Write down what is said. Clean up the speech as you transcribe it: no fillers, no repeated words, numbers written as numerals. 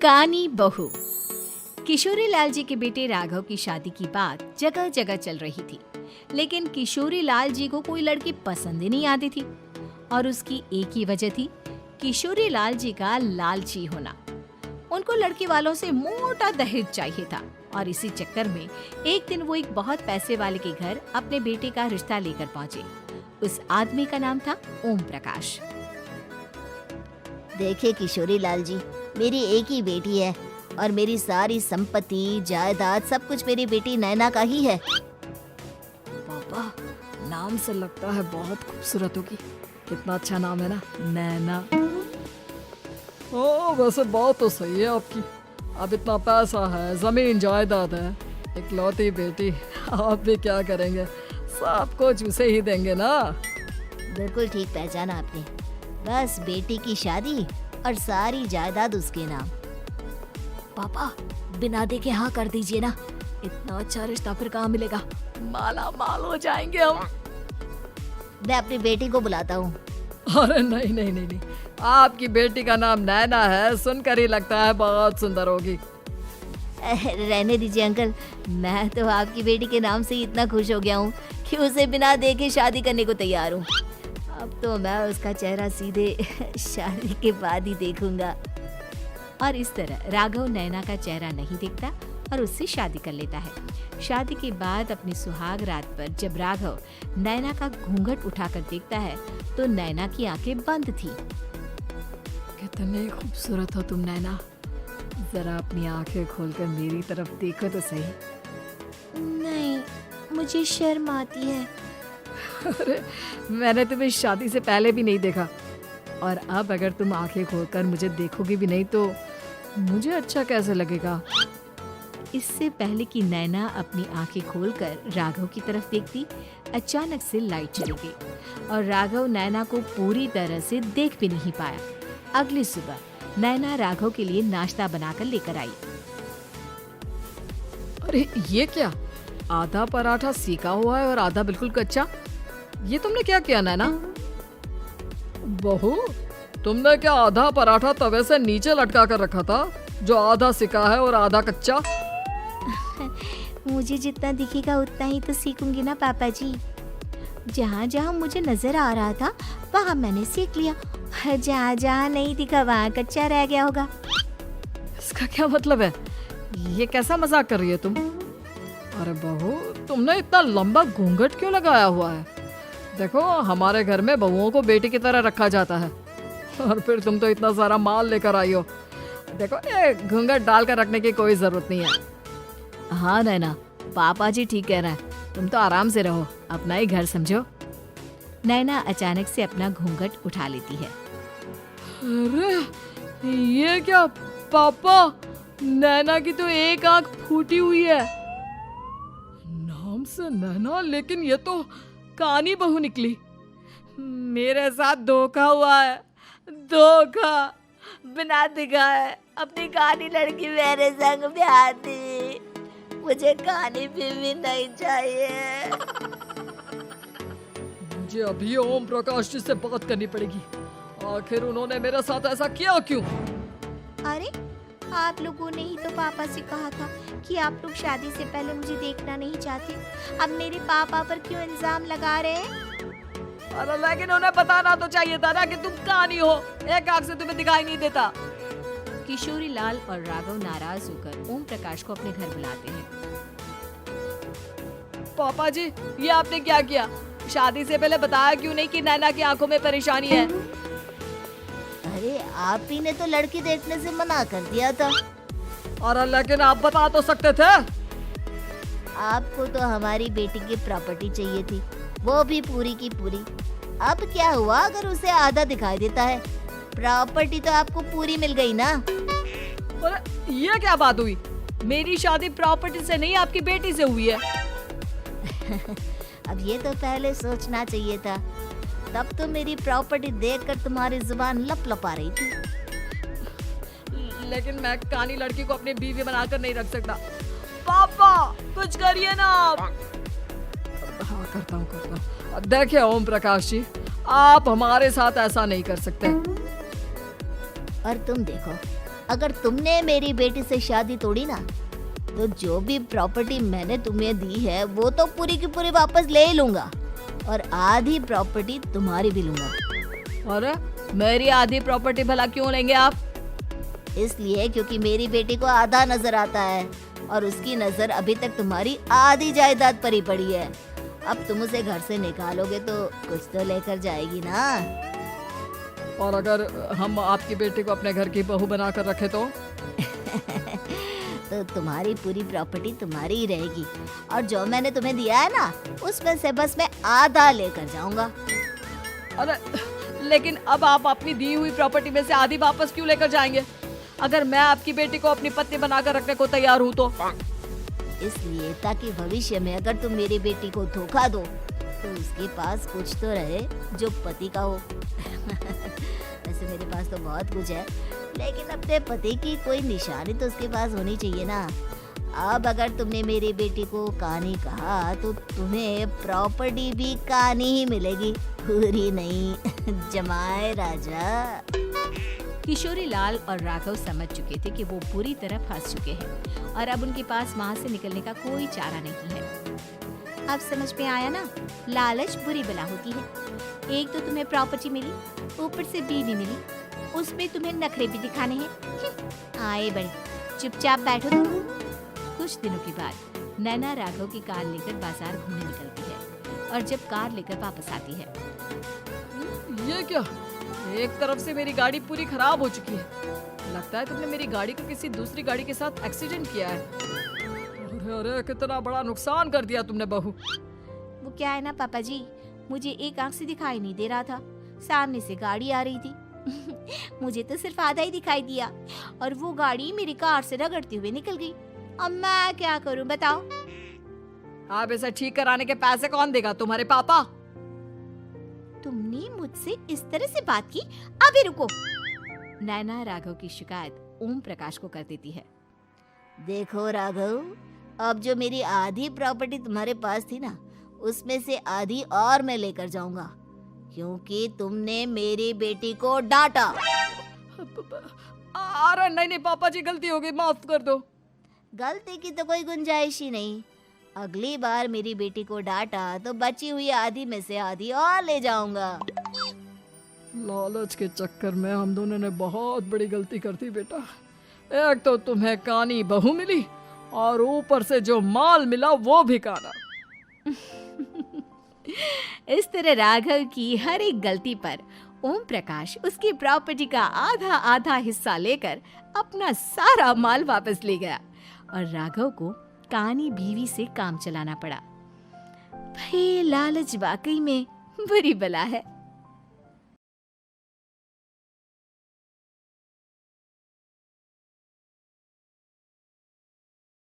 कानी बहू। किशोरी लाल जी के बेटे राघव की शादी की बात जगह जगह चल रही थी, लेकिन किशोरी लाल जी को कोई लड़की पसंद ही नहीं आती थी। और उसकी एक ही वजह थी, किशोरी लाल जी का लालची होना। उनको लड़की वालों से मोटा दहेज चाहिए था और इसी चक्कर में एक दिन वो एक बहुत पैसे वाले के घर अपने बेटे का रिश्ता लेकर पहुंचे। उस आदमी का नाम था ओम प्रकाश। देखे किशोरी लाल जी, मेरी एक ही बेटी है और मेरी सारी संपत्ति जायदाद सब कुछ मेरी बेटी नैना का ही है। पापा, नाम से लगता है बहुत खूबसूरत होगी। कितना अच्छा नाम है ना, नैना। ओ, वैसे बात तो सही है आपकी। अब इतना पैसा है, जमीन जायदाद है, इकलौती बेटी, आप भी क्या करेंगे? सब कुछ उसे ही देंगे ना। बिल्कुल ठीक पहचाना आपने। बस बेटी की शादी और सारी जायदाद उसके नाम। पापा, बिना देखे हाँ कर दीजिए ना। इतना अच्छा रिश्ता फिर कहाँ मिलेगा? माला माल हो जाएंगे हम। मैं अपनी बेटी को बुलाता हूँ। अरे नहीं नहीं नहीं नहीं, आपकी बेटी का नाम नैना है, सुनकर ही लगता है बहुत सुंदर होगी। रहने दीजिए अंकल, मैं तो आपकी बेटी के नाम से ही इतना खुश हो गया हूँ कि उसे बिना देखे शादी करने को तैयार हूँ। अब तो मैं उसका चेहरा सीधे शादी के बाद ही देखूंगा। और इस तरह राघव नैना का चेहरा नहीं देखता और उससे शादी कर लेता है। शादी के बाद अपनी सुहाग रात पर जब राघव नैना का घूंघट उठाकर देखता है तो नैना की आंखें बंद थी। कितनी खूबसूरत हो तुम नैना, जरा अपनी आंखें खोलकर मेरी तरफ देखो तो सही। नहीं, मुझे शर्म आती है। अरे, मैंने तुम्हें शादी से पहले भी नहीं देखा और अब अगर तुम आंखें खोलकर मुझे देखोगी भी नहीं तो मुझे अच्छा कैसे लगेगा? इससे पहले कि नैना अपनी आंखें खोलकर राघव की तरफ देखती, अचानक से लाइट चली गई और राघव नैना को पूरी तरह से देख भी नहीं पाया। अगली सुबह नैना राघव के लिए नाश्ता बनाकर लेकर आई। अरे ये क्या, आधा पराठा सेका हुआ है और आधा बिल्कुल कच्चा। ये तुमने क्या किया नैना? बहू, तुमने क्या आधा पराठा तवे से नीचे लटका कर रखा था जो आधा सेका है और आधा कच्चा? मुझे जितना दिखेगा उतना ही तो सीखूंगी ना पापा जी। जहाँ जहाँ मुझे नजर आ रहा था वहाँ मैंने सीख लिया, जहाँ जहाँ नहीं दिखा वहाँ कच्चा रह गया होगा। इसका क्या मतलब है? ये कैसा मजाक कर रही है तुम? अरे बहू, तुमने इतना लंबा घूंघट क्यों लगाया हुआ है? देखो, हमारे घर में बहुओं को बेटी की तरह रखा जाता है और फिर तुम तो इतना सारा माल लेकर आई हो। देखो, ये घूंघट डालकर रखने की कोई जरूरत नहीं है। हाँ नैना, पापा जी ठीक कह रहे हैं, तुम तो आराम से रहो, अपना ही घर समझो। नैना अचानक से अपना घूंघट उठा लेती है। अरे ये क्या पापा, नैना की तो एक आंख फूटी हुई है। नाम से नैना, लेकिन ये तो कानी बहू निकली। मेरे साथ धोखा हुआ है, धोखा। बिना दिखाए अपनी कानी लड़की मेरे संग ब्याह थी। मुझे कानी भी नहीं चाहिए। मुझे अभी ओम प्रकाश जी से बात करनी पड़ेगी। आखिर उन्होंने मेरे साथ ऐसा किया क्यों? अरे, आप लोगों ने ही तो पापा से कहा था कि आप लोग शादी से पहले मुझे देखना नहीं चाहते। अब मेरे पापा पर क्यों इल्जाम लगा रहे हैं? अरे लेकिन उन्हें बताना तो चाहिए था ना कि तुम कानी हो, एक आंख से तुम्हें दिखाई नहीं देता। किशोरी लाल और राघव नाराज होकर ओम प्रकाश को अपने घर बुलाते हैं। पापा जी, ये आपने क्या किया? शादी से पहले बताया क्यों नहीं कि नैना की आंखों में परेशानी है? अरे, आप ही ने तो लड़की देखने से मना कर दिया था। अरे लेकिन आप बता तो सकते थे। आपको तो हमारी बेटी की प्रॉपर्टी चाहिए थी, वो भी पूरी की पूरी। अब क्या हुआ अगर उसे आधा दिखाई देता है? प्रॉपर्टी तो आपको पूरी मिल गई ना। अरे ये क्या बात हुई? मेरी शादी प्रॉपर्टी से नहीं, आपकी बेटी से हुई है। अब ये तो पहले सोचना चाहिए था, तब तो मेरी प्रॉपर्टी देखकर तुम्हारी जुबान लप लपा रही थी। लेकिन मैं कानी लड़की को अपनी बीवी बनाकर नहीं रख सकता। पापा, कुछ करिए ना आप। हाँ, करता हूँ। देखिए ओम प्रकाश जी, आप हमारे साथ ऐसा नहीं कर सकते। और तुम देखो, अगर तुमने मेरी बेटी से शादी तोड़ी ना, तो जो भी प्रॉपर्टी मैंने तुम्हें दी है वो तो पूरी की पूरी वापस ले ही लूंगा, और आधी प्रॉपर्टी तुम्हारी भी लूंगा। अरे मेरी आधी प्रॉपर्टी भला क्यों लेंगे आप? इसलिए क्योंकि मेरी बेटी को आधा नजर आता है और उसकी नजर अभी तक तुम्हारी आधी जायदाद पर ही पड़ी है। अब तुम उसे घर से निकालोगे तो कुछ तो लेकर जाएगी ना। और अगर हम आपकी बेटी को अपने घर की बहू बना कर रखे तो? तो तुम्हारी पूरी प्रॉपर्टी तुम्हारी ही रहेगी, और जो मैंने तुम्हें दिया है ना, उसमें से बस मैं आधा लेकर जाऊंगा। अरे लेकिन अब आप अपनी दी हुई प्रॉपर्टी में से आधी वापस क्यों लेकर जाएंगे? अगर मैं आपकी बेटी को अपनी पत्नी बनाकर रखने को तैयार हूँ तो? इसलिए ताकि भविष्य में अगर तुम मेरी बेटी को धोखा दो तो उसके पास कुछ तो रहे जो पति का हो। वैसे मेरे पास तो बहुत कुछ है, लेकिन अपने पति की कोई निशानी तो उसके पास होनी चाहिए ना। अब अगर तुमने मेरी बेटी को कहानी कहा तो तुम्हें प्रॉपर्टी भी कहानी ही मिलेगी, पूरी नहीं। जमाए राजा। किशोरी लाल और राघव समझ चुके थे कि वो पूरी तरह फंस चुके हैं और अब उनके पास वहाँ से निकलने का कोई चारा नहीं है। अब समझ में आया ना, लालच बुरी बला होती है। एक तो तुम्हें प्रॉपर्टी मिली, ऊपर से बीवी मिली, उसमें तुम्हें नखरे भी दिखाने हैं। आए बड़े, चुपचाप बैठो तुम। कुछ दिनों के बाद नैना राघव की कार लेकर बाजार घूमने निकलती है और जब कार लेकर वापस आती है, ये क्या? एक तरफ से मेरी गाड़ी पूरी खराब हो चुकी है। लगता है तुमने मेरी गाड़ी को किसी दूसरी गाड़ी के साथ एक्सीडेंट किया है। अरे अरे कितना बड़ा नुकसान कर दिया तुमने बहू। वो क्या है ना पापा जी, मुझे एक आंख से दिखाई नहीं दे रहा था, सामने से गाड़ी आ रही थी। मुझे तो सिर्फ आधा ही दिखाई दिया और वो गाड़ी मेरी कार से रगड़ते हुए निकल गई। अब मैं क्या करूं बताओ? आप इसे ठीक कराने के पैसे कौन देगा? तुम्हारे पापा? तुमने मुझसे इस तरह से बात की? अभी रुको। नैना राघव की शिकायत ओम प्रकाश को कर देती है। देखो राघव, अब जो मेरी आधी प्रॉपर्टी तुम्हारे पास थी ना, उसमें से आधी और मैं लेकर जाऊंगा, क्योंकि तुमने मेरी बेटी को डांटा। अरे नहीं नहीं पापा जी, गलती हो गई, माफ कर दो। गलती की तो कोई गुंजाइश ही नहीं। अगली बार मेरी बेटी को डांटा तो बची हुई आधी में से आधी और ले जाऊंगा। लालच के चक्कर में हम दोनों ने बहुत बड़ी गलती कर दी बेटा। एक तो तुम्हें कानी बहू मिली और ऊपर से जो माल मिला वो भी काना। इस तरह राघव की हर एक गलती पर ओम प्रकाश उसकी प्रॉपर्टी का आधा आधा हिस्सा लेकर अपना सारा माल वापस ले गया और राघव को कानी बीवी से काम चलाना पड़ा। भाई लालच वाकई में बुरी बला है।